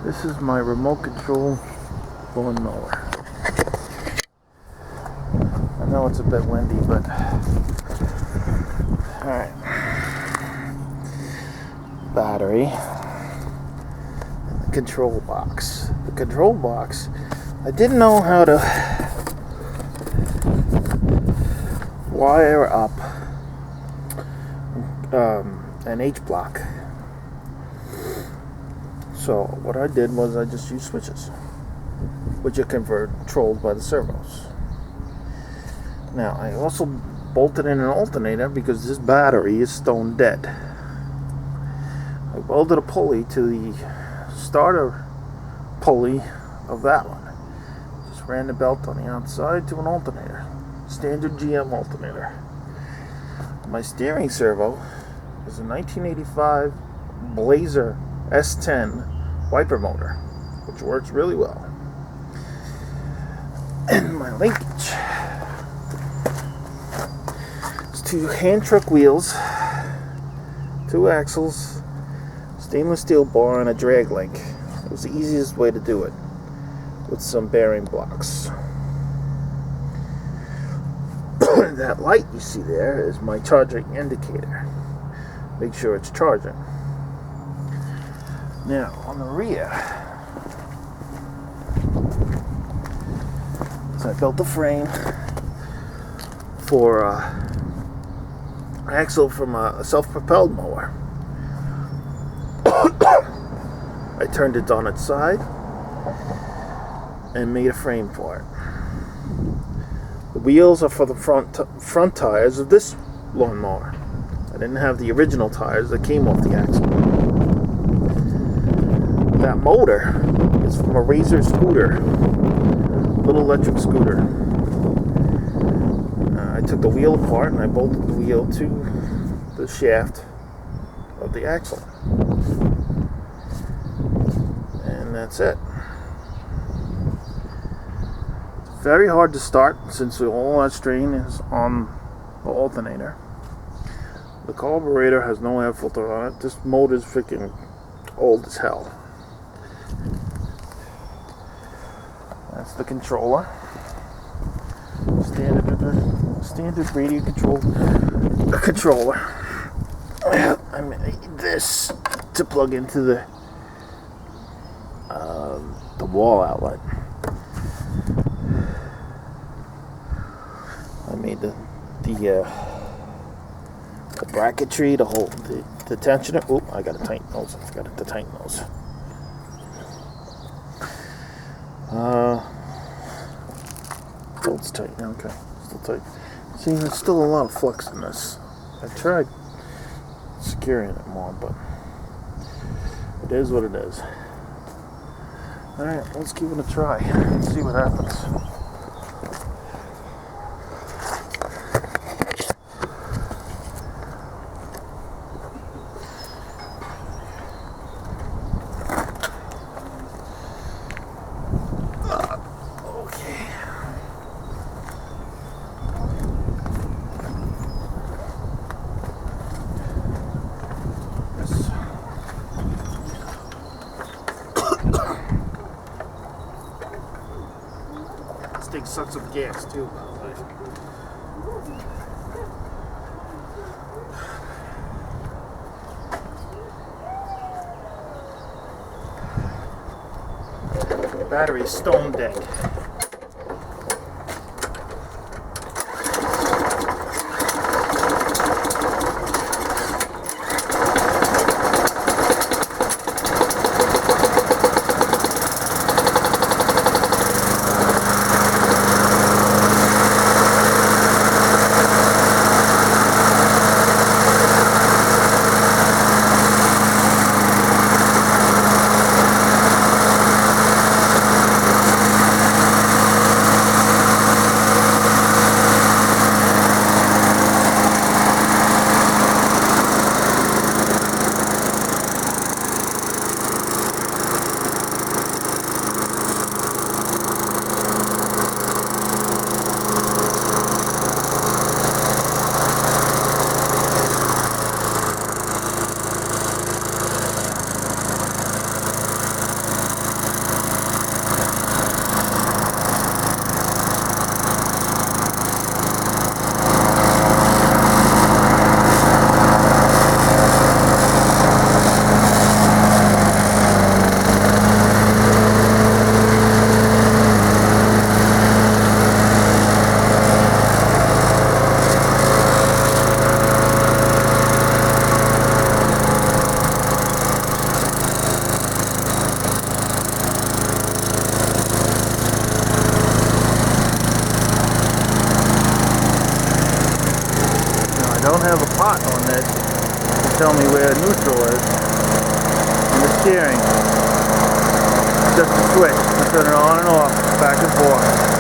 This is my remote control lawn mower. I know it's a bit windy, but alright. Battery. The control box. The control box, I didn't know how to wire up an H block. So what I did was I just used switches, which are controlled by the servos. Now I also bolted in an alternator because this battery is stone dead. I welded a pulley to the starter pulley of that one. Just ran the belt on the outside to an alternator, standard GM alternator. My steering servo is a 1985 Blazer S10 wiper motor, which works really well. And my linkage is 2 hand truck wheels, 2 axles, stainless steel bar, and a drag link. It was the easiest way to do it, with some bearing blocks. That light you see there is my charging indicator. Make sure it's charging. Now, on the rear, so I built the frame for axle from a self-propelled mower. I turned it on its side and made a frame for it. The wheels are for the front tires of this lawnmower. I didn't have the original tires that came off the axle. That motor is from a Razor scooter, little electric scooter. I took the wheel apart and I bolted the wheel to the shaft of the axle. And that's it. It's very hard to start since all that strain is on the alternator. The carburetor has no air filter on it. This motor's freaking old as hell. That's the controller. Standard radio controller. I made this to plug into the wall outlet. I made the bracketry to hold the tensioner. Oh, I got a tight nose. I forgot to tighten those. Oh, it's tight. Okay, still tight. See, there's still a lot of flux in this. I tried securing it more, but it is what it is. Alright, let's give it a try. Let's see what happens. This thing sucks up gas too, by the way. The battery is stone dead. hot on this to tell me where neutral is. And the steering, just a switch to turn it on and off, back and forth.